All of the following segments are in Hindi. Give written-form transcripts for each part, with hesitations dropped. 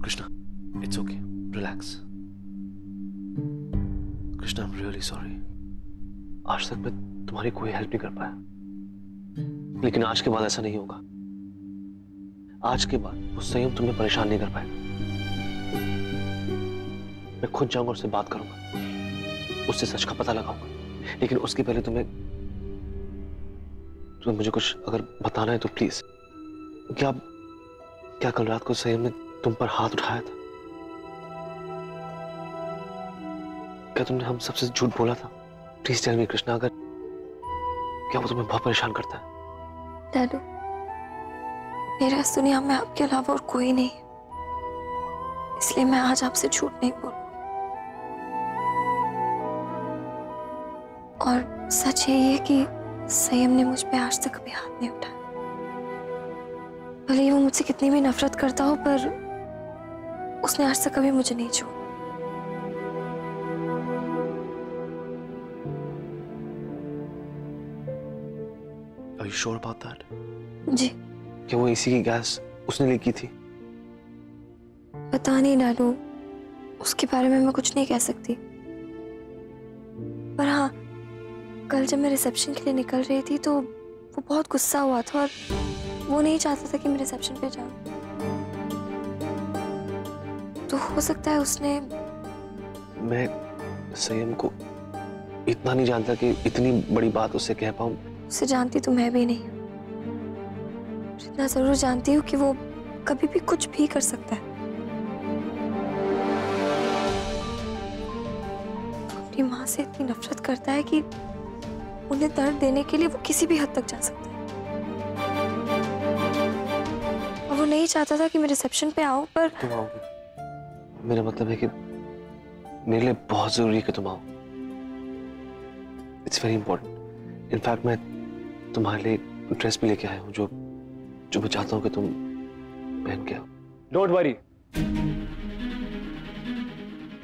Krishna, it's okay, relax. Krishna, I am really sorry. आज तक मैं तुम्हारी कोई हेल्प नहीं कर पाया, लेकिन आज के बाद ऐसा नहीं होगा। आज के बाद वो संयम तुम्हें परेशान नहीं कर पाएगा। मैं खुद जाऊंगा, उससे बात करूंगा, उससे सच का पता लगाऊंगा, लेकिन उसके पहले तुम्हें मुझे कुछ अगर बताना है तो प्लीज। क्या कल रात को संयम ने तुम पर हाथ उठाया था? क्या तुमने हम सबसे झूठ बोला था? प्लीज टेल मी कृष्णा, अगर क्या वो तुम्हें बहुत परेशान करता है? डैडू, मेरा इस दुनिया में आपके अलावा और कोई नहीं, इसलिए मैं आज आपसे झूठ नहीं बोलूं। और सच यही है कि संयम ने मुझ पे आज तक कभी हाथ नहीं उठाया। भले ही वो मुझसे कितनी भी नफरत करता हो, पर उसने आज तक कभी मुझे नहीं छुआ। Are you sure about that? जी। कि वो एसी की गैस उसने लीक की थी? पता नहीं डैडू, उसके बारे में मैं कुछ नहीं कह सकती। पर हाँ, कल जब मैं रिसेप्शन के लिए निकल रही थी तो वो बहुत गुस्सा हुआ था और वो नहीं चाहता था कि मैं रिसेप्शन पे जाऊं। तो हो सकता है उसने। मैं संयम को इतना नहीं जानता कि इतनी बड़ी बात उससे कह पाऊं। उसे जानती तो मैं भी नहीं हूँ, इतना जरूर जानती हूँ कि वो कभी भी कुछ भी कर सकता है। अपनी माँ से इतनी नफरत करता है कि उन्हें दर्द देने के लिए वो किसी भी हद तक जा सकता है। और वो नहीं चाहता था कि मैं रिसेप्शन पे आऊं, पर तुम आओगी। मेरा मतलब है कि मेरे लिए बहुत जरूरी है कि तुम आओ। It's very important. इनफैक्ट मैं तुम्हारे लिए ड्रेस भी लेके आया हूँ जो मैं चाहता हूँ कि तुम पहन के आओ। डोंट वरी,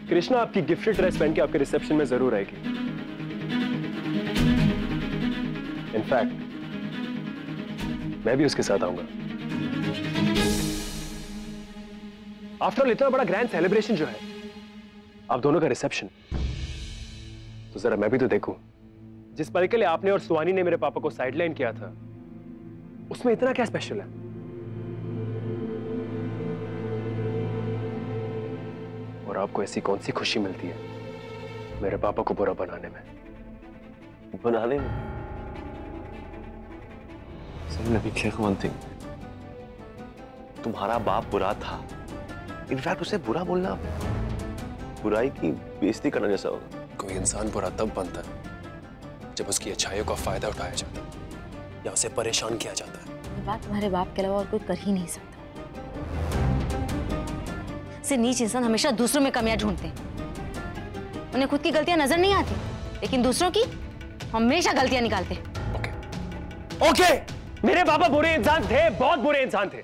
कृष्णा आपकी गिफ्टेड ड्रेस पहन के आपके रिसेप्शन में जरूर आएगी। इनफैक्ट मैं भी उसके साथ आऊंगा। आफ्टर ऑल इतना बड़ा ग्रैंड सेलिब्रेशन जो है, आप दोनों का रिसेप्शन, तो जरा मैं भी तो देखूं। जिस पल के लिए आपने और सुहानी ने मेरे पापा को साइडलाइन किया था, उसमें इतना क्या स्पेशल है? और आपको ऐसी कौन सी खुशी मिलती है मेरे पापा को बुरा बनाने में? let me clear one thing. तुम्हारा बाप बुरा था। इनफैक्ट उसे बुरा बोलना बुराई की बेइज्जती करने जैसा होगा। कोई इंसान बुरा तब बनता है जब उसकी अच्छाइयों का फायदा उठाया जाता है या उसे परेशान किया जाता है। ये बात तुम्हारे बाप के अलावा और कोई कर ही नहीं सकता। से नीच इंसान हमेशा दूसरों में कमियां ढूंढते हैं। उन्हें खुद की गलतियां नजर नहीं आती, लेकिन दूसरों की हमेशा गलतियां निकालते हैं। ओके, मेरे पापा बुरे इंसान थे, बहुत बुरे इंसान थे,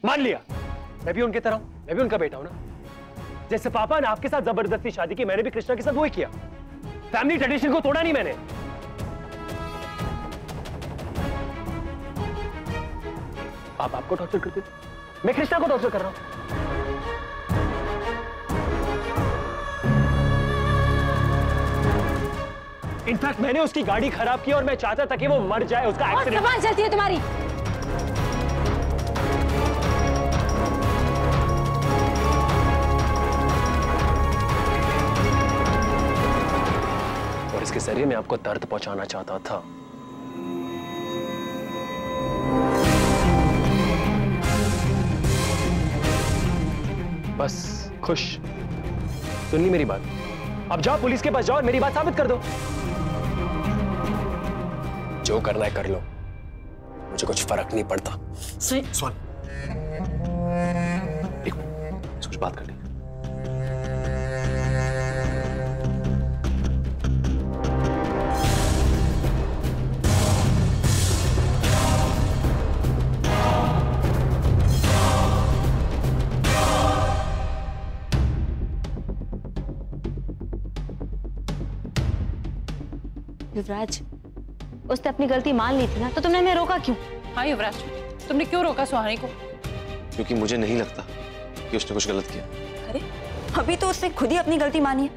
मान लिया। मैं भी उनके तरह हूं, मैं भी उनका बेटा हूं ना। जैसे पापा ने आपके साथ जबरदस्ती शादी की, मैंने भी कृष्णा के साथ वही किया। फैमिली ट्रेडिशन को तोड़ा नहीं मैंने। आप आपको टॉर्चर करते थे, मैं कृष्णा को टॉर्चर कर रहा हूं। इनफैक्ट मैंने उसकी गाड़ी खराब की और मैं चाहता था कि वो मर जाए, उसका एक्सीडेंट। जबान चलती है तुम्हारी। और इसके जरिए मैं आपको दर्द पहुंचाना चाहता था। बस खुश? सुन ली मेरी बात? अब जाओ पुलिस के पास जाओ और मेरी बात साबित कर दो। जो करना है कर लो, मुझे कुछ फर्क नहीं पड़ता। सुन, एक कुछ बात करनी है। युवराज, उसने अपनी गलती मान ली थी ना, तो तुमने हमें रोका क्यों? हाँ युवराज, तुमने क्यों रोका सुहानी को? क्योंकि मुझे नहीं लगता कि उसने कुछ गलत किया। अरे अभी तो उसने खुद ही अपनी गलती मानी है,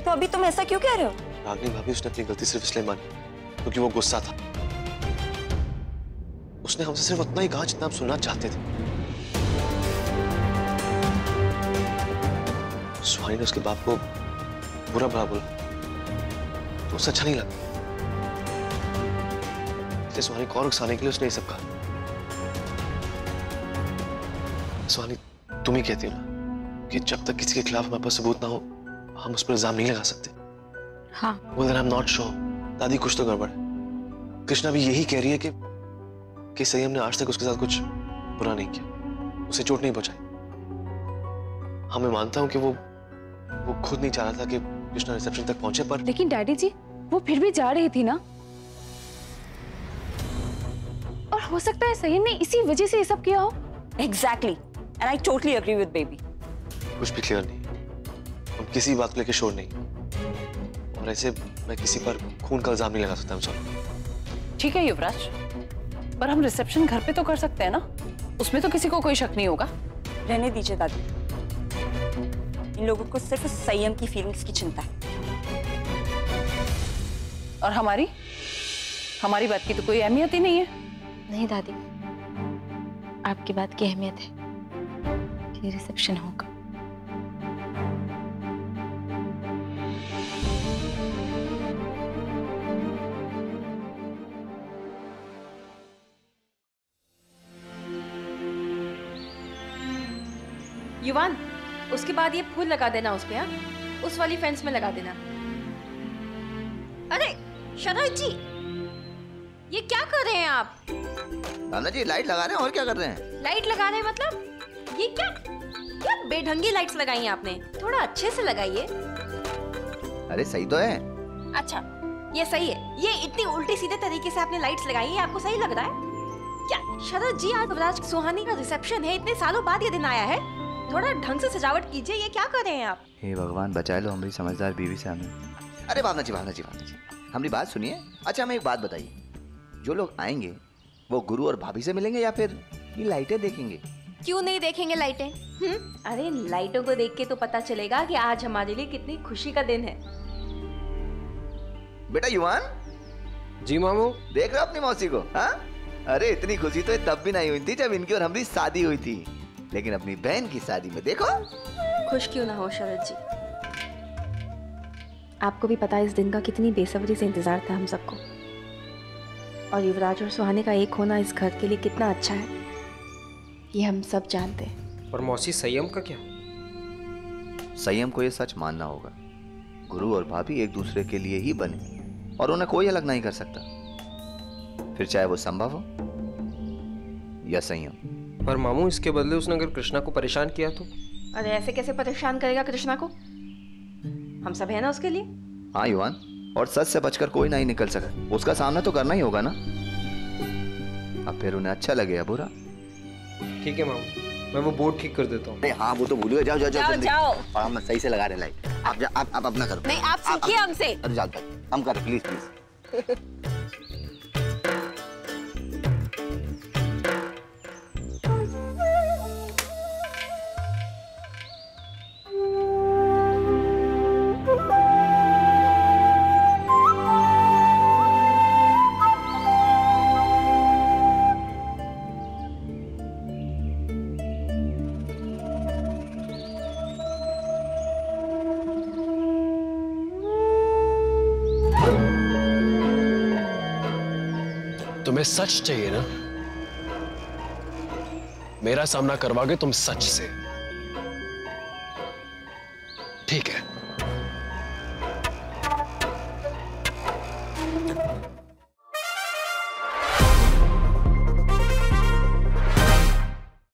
तो अभी तुम ऐसा क्यों कह रहे हो? रागिनी भाभी, उसने अपनी गलती सिर्फ इसलिए मानी क्योंकि वो गुस्सा था। उसने हमसे सिर्फ उतना ही कहा जितना हम सुनना चाहते थे। सुहानी ने उसके बाप को बुरा भला बोला तो उसे अच्छा नहीं लगा, इसलिए सुहानी को और उकसाने के लिए उसने ये सब कहा। सुहानी, तुम ही कहती हो ना कि जब तक किसी के खिलाफ हमारे पास सबूत ना हो हम उस पर इल्जाम नहीं लगा सकते। हाँ। Well, then I'm not sure. दादी, कुछ तो गड़बड़ है। कृष्णा भी यही कह रही है कि संयम ने आज तक उसके साथ कुछ बुरा नहीं किया, उसे चोट नहीं पहुंचाई। हाँ, मैं मानता हूं कि वो खुद नहीं चाह रहा था कि कृष्णा रिसेप्शन तक पहुंचे, पर लेकिन डैडी जी वो फिर भी जा रही थी ना, और हो सकता है संयम ने इसी वजह से ये सब किया हो। Exactly. And I totally agree with baby. कुछ भी क्लियर नहीं। हम किसी बात को लेकर श्योर नहीं, और ऐसे मैं किसी पर खून का इल्जाम नहीं लगा सकता। सॉरी। ठीक है युवराज, पर हम रिसेप्शन घर पे तो कर सकते हैं ना, उसमें तो किसी को कोई शक नहीं होगा। रहने दीजिए दादी, इन लोगों को सिर्फ संयम की फीलिंग्स की चिंता है। और हमारी बात की तो कोई अहमियत ही नहीं है। नहीं दादी, आपकी बात की अहमियत है कि रिसेप्शन होगा। युवान, उसके बाद ये फूल लगा देना उस पे, हाँ? उस वाली फेंस में लगा देना। अरे शरद जी, ये क्या कर रहे हैं आप? नाना जी लाइट लगा रहे हैं, और क्या कर रहे हैं? लाइट लगा रहे हैं मतलब? ये क्या बेढंगी लाइट्स लगाई हैं आपने? थोड़ा अच्छे से लगाइए। अरे सही तो है। अच्छा, ये सही है। ये इतनी उल्टी सीधे तरीके से आपने लाइट्स लगाई है, आपको सही लग रहा है क्या? शरद जी, आज युवराज सुहानी का रिसेप्शन है, इतने सालों बाद ये दिन आया है, थोड़ा ढंग से सजावट कीजिए। ये क्या कर रहे हैं आप? हे भगवान, बचा लो हमारी समझदार बीवी से हमें। अरे भावना जी, हमारी बात सुनिए। अच्छा, हमें एक बात बताइए, जो लोग आएंगे वो गुरु और भाभी से मिलेंगे या फिर ये लाइटें देखेंगे? क्यों नहीं देखेंगे लाइटें? अरे लाइटों को देख के तो पता चलेगा कि आज हमारे लिए कितनी खुशी का दिन है। बेटा युवान। जी मामू। देख रहे हो अपनी मौसी को? हाँ, अरे इतनी खुशी तो तब भी नहीं हुई थी जब इनकी और हमारी शादी हुई थी, लेकिन अपनी बहन की शादी में देखो। खुश क्यों ना हो शरद जी, आपको भी पता है इस दिन का कितनी बेसब्री से इंतजार था हम सबको, और युवराज और सुहानी का एक होना इस घर के लिए कितना अच्छा है ये हम सब जानते हैं। पर मौसी, संयम का क्या? संयम को ये सच मानना होगा, गुरु और भाभी एक दूसरे के लिए ही बने और उन्हें कोई अलग नहीं कर सकता, फिर चाहे वो संभव हो या संयम। पर मामू, इसके बदले उसने अगर कृष्णा को परेशान किया तो? अरे ऐसे कैसे परेशान करेगा कृष्णा को? हम सब है ना उसके लिए। हाँ युवान, और सच से बचकर कोई नहीं निकल सका, उसका सामना तो करना ही होगा ना। अब फिर उन्हें अच्छा लगे या बुरा। ठीक है मामू, मैं वो बोर्ड ठीक कर देता हूँ। हाँ, वो तो भूल गए। जाओ जाओ जाओ जल्दी। जाओ। और हम सही से लगा रहे लाइट। आप अपना करो। नहीं, आप सीखिए हमसे। अरे जाओ, हम करें प्लीज प्लीज। तुम्हें सच चाहिए ना? मेरा सामना करवाओगे तुम सच से? ठीक है।